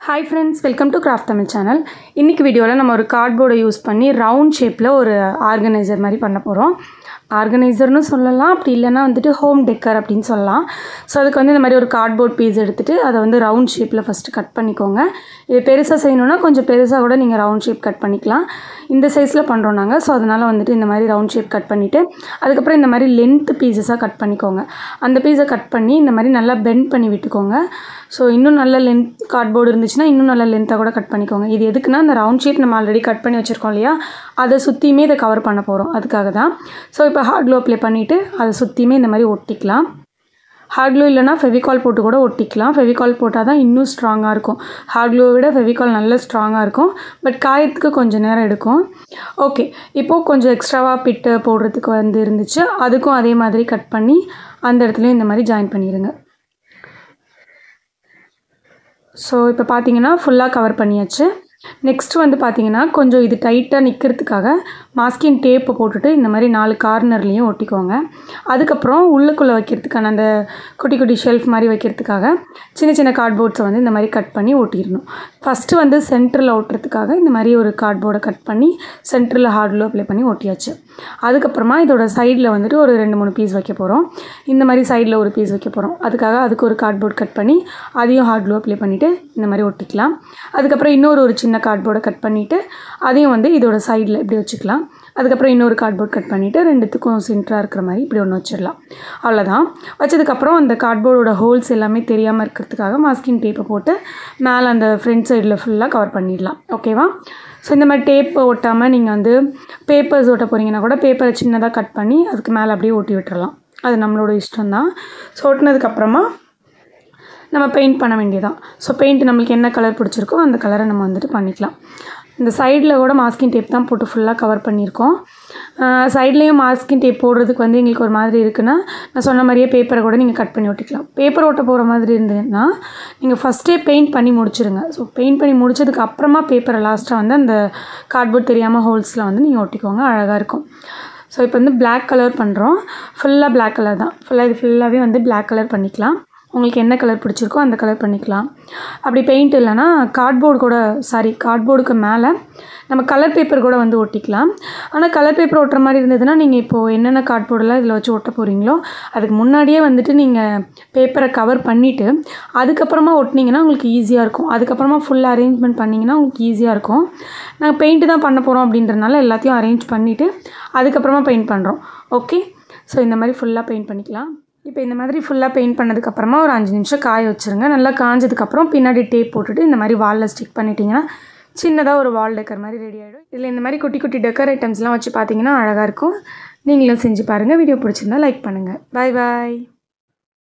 Hi friends, welcome to Craft Tamil channel. இன்னைக்கு வீடியோல நம்ம ஒரு கார்ட்போர்டை யூஸ் பண்ணி ரவுண்ட் ஷேப்ல ஒரு ஆர்கனைசர் மாதிரி பண்ண போறோம். ஆர்கனைசர்னு சொல்லலாம், அப்படி இல்லனா வந்துட்டு ஹோம் டெக்கர் அப்படினு சொல்லலாம். சோ அதுக்கு வந்து இந்த மாதிரி ஒரு கார்ட்போர்ட் பீஸ் எடுத்துட்டு அதை வந்து ரவுண்ட் ஷேப்ல ஃபர்ஸ்ட் கட் பண்ணிக்கோங்க. இது பெருசா செய்யணும்னா கொஞ்சம் பெருசா கூட நீங்க ரவுண்ட் ஷேப் கட் பண்ணிக்கலாம். இந்த சைஸ்ல பண்றோம் நாங்க. சோ அதனால வந்துட்டு இந்த மாதிரி ரவுண்ட் ஷேப் கட் பண்ணிட்டு அதுக்கு அப்புறம் இந்த மாதிரி லெந்த் பீசஸா கட் பண்ணிக்கோங்க. அந்த பீஸை கட் பண்ணி இந்த மாதிரி நல்லா பெண்ட் பண்ணி விட்டுக்கோங்க. ஸோ இன்னும் நல்ல லென்த் கார்ட்போர்டு இருந்துச்சுன்னா இன்னும் நல்ல லென்த்தாக கூட கட் பண்ணிக்கோங்க. இது எதுக்குன்னா அந்த ரவுண்ட் ஷேப் நம்ம ஆல்ரெடி கட் பண்ணி வச்சுருக்கோம் இல்லையா, அதை சுற்றியுமே இதை கவர் பண்ண போகிறோம், அதுக்காக தான். ஸோ இப்போ ஹார்ட் க்ளூ அப்ளை பண்ணிவிட்டு அதை சுற்றியுமே இந்த மாதிரி ஒட்டிக்கலாம். ஹார்ட் க்ளூ இல்லைனா ஃபெவிகால் போட்டு கூட ஒட்டிக்கலாம். ஃபெவிகால் போட்டால் தான் இன்னும் ஸ்ட்ராங்காக இருக்கும். ஹார்ட் க்ளூவை விட ஃபெவிகால் நல்ல ஸ்ட்ராங்காக இருக்கும், பட் காயத்துக்கு கொஞ்சம் நேரம் எடுக்கும். ஓகே, இப்போது கொஞ்சம் எக்ஸ்ட்ராவாக பிட்டு போடுறதுக்கு வந்து இருந்துச்சு, அதுக்கும் அதே மாதிரி கட் பண்ணி அந்த இடத்துலையும் இந்த மாதிரி ஜாயின் பண்ணிடுங்க. ஸோ இப்போ பார்த்தீங்கன்னா ஃபுல்லாக கவர் பண்ணியாச்சு. நெக்ஸ்ட் வந்து பார்த்தீங்கன்னா கொஞ்சம் இது டைட்டாக நிற்கிறதுக்காக மாஸ்கிங் டேப்பை போட்டுட்டு இந்த மாதிரி 4 கார்னர்லேயும் ஒட்டிக்கோங்க. அதுக்கப்புறம் உள்ளுக்குள்ளே வைக்கிறதுக்கான அந்த குட்டி குட்டி ஷெல்ஃப் மாதிரி வைக்கிறதுக்காக சின்ன சின்ன கார்ட்போர்ட்ஸை வந்து இந்த மாதிரி கட் பண்ணி ஒட்டிடணும். ஃபஸ்ட்டு வந்து சென்டரில் ஒட்டுறதுக்காக இந்த மாதிரி ஒரு கார்ட்போர்டை கட் பண்ணி சென்டரில் ஹார்ட் க்ளூ அப்ளை பண்ணி ஒட்டியாச்சு. அதுக்கப்புறமா இதோட சைடில் வந்துட்டு ஒரு 2-3 பீஸ் வைக்க போகிறோம். இந்த மாதிரி சைடில் ஒரு பீஸ் வைக்க போகிறோம். அதுக்கு ஒரு கார்ட்போர்ட் கட் பண்ணி அதையும் ஹார்ட் க்ளூ அப்ளை பண்ணிவிட்டு இந்த மாதிரி ஒட்டிக்கலாம். அதுக்கப்புறம் இன்னொரு சின்ன கார்ட்போர்டை கட் பண்ணிவிட்டு அதையும் வந்து இதோட சைடில் இப்படி வச்சுக்கலாம். அதுக்கப்புறம் இன்னொரு கார்ட்போர்ட் கட் பண்ணிவிட்டு ரெண்டுத்துக்கும் சென்டராக இருக்கிற மாதிரி இப்படி ஒன்று வச்சிடலாம். அவ்வளோதான். வச்சதுக்கப்புறம் அந்த கார்ட்போர்டோட ஹோல்ஸ் எல்லாமே தெரியாமல் இருக்கிறதுக்காக மாஸ்கிங் டேப்பை போட்டு மேலே அந்த ஃப்ரண்ட் சைடில் ஃபுல்லாக கவர் பண்ணிடலாம். ஓகேவா? ஸோ இந்த மாதிரி டேப்பை ஒட்டாமல் நீங்கள் வந்து பேப்பர்ஸ் ஒட்ட போகிறீங்கன்னா கூட பேப்பரை சின்னதாக கட் பண்ணி அதுக்கு மேலே அப்படியே ஒட்டி விட்டுறலாம். அது நம்மளோட இஷ்டம்தான். ஸோ ஒட்டினதுக்கப்புறமா நம்ம பெயிண்ட் பண்ண வேண்டியதான். ஸோ பெயிண்ட் நம்மளுக்கு என்ன கலர் பிடிச்சிருக்கோ அந்த கலரை நம்ம வந்துட்டு பண்ணிக்கலாம். இந்த சைடில் கூட மாஸ்கிங் டேப் தான் போட்டு ஃபுல்லாக கவர் பண்ணியிருக்கோம். சைட்லேயும் மாஸ்கிங் டேப் போடுறதுக்கு வந்து எங்களுக்கு ஒரு மாதிரி இருக்குன்னா நான் சொன்ன மாதிரியே பேப்பரை கூட நீங்கள் கட் பண்ணி ஒட்டிக்கலாம். பேப்பர் ஒட்ட போகிற மாதிரி இருந்ததுன்னா நீங்கள் ஃபஸ்ட்டே பெயிண்ட் பண்ணி முடிச்சுருங்க. ஸோ பெயிண்ட் பண்ணி முடிச்சதுக்கு அப்புறமா பேப்பரை லாஸ்ட்டாக வந்து அந்த கார்ட்போர்ட் தெரியாமல் ஹோல்ஸில் வந்து நீங்கள் ஒட்டிக்கோங்க, அழகாக இருக்கும். ஸோ இப்போ வந்து பிளாக் கலர் பண்ணுறோம். ஃபுல்லாக பிளாக் கலர் தான். இது ஃபுல்லாகவே வந்து பிளாக் கலர் பண்ணிக்கலாம். உங்களுக்கு என்ன கலர் பிடிச்சிருக்கோ அந்த கலர் பண்ணிக்கலாம். அப்படி பெயிண்ட் இல்லைன்னா கார்ட்போர்டுக்கு மேலே நம்ம கலர் பேப்பர் கூட வந்து ஒட்டிக்கலாம். ஆனால் கலர் பேப்பர் ஒட்டுற மாதிரி இருந்ததுன்னா நீங்கள் இப்போது என்னென்ன கார்ட்போர்டெல்லாம் இதில் வச்சு ஒட்ட போகிறீங்களோ அதுக்கு முன்னாடியே வந்துட்டு நீங்கள் பேப்பரை கவர் பண்ணிவிட்டு அதுக்கப்புறமா ஒட்டினீங்கன்னா உங்களுக்கு ஈஸியாக இருக்கும். அதுக்கப்புறமா ஃபுல் அரேஞ்ச்மெண்ட் பண்ணிங்கன்னா உங்களுக்கு ஈஸியாக இருக்கும். நாங்கள் பெயிண்ட்டு தான் பண்ண போகிறோம் அப்படின்றனால எல்லாத்தையும் அரேஞ்ச் பண்ணிவிட்டு அதுக்கப்புறமா பெயிண்ட் பண்ணுறோம். ஓகே, ஸோ இந்த மாதிரி ஃபுல்லாக பெயிண்ட் பண்ணிக்கலாம். இப்போ இந்த மாதிரி ஃபுல்லாக பெயிண்ட் பண்ணதுக்கப்புறமா ஒரு 5 நிமிஷம் காய வச்சுருங்க. நல்லா காஞ்சதுக்கப்புறம் பின்னாடி டேப் போட்டுட்டு இந்த மாதிரி வாலில் ஸ்டிக் பண்ணிட்டீங்கன்னா சின்னதாக ஒரு வால் டெக்கர் மாதிரி ரெடி ஆகிடும். இதில் இந்த மாதிரி குட்டி குட்டி டெக்கர் ஐட்டம்ஸ்லாம் வச்சு பார்த்தீங்கன்னா அழகாக இருக்கும். நீங்களும் செஞ்சு பாருங்கள். வீடியோ பிடிச்சிருந்தா லைக் பண்ணுங்கள். பாய் பாய்.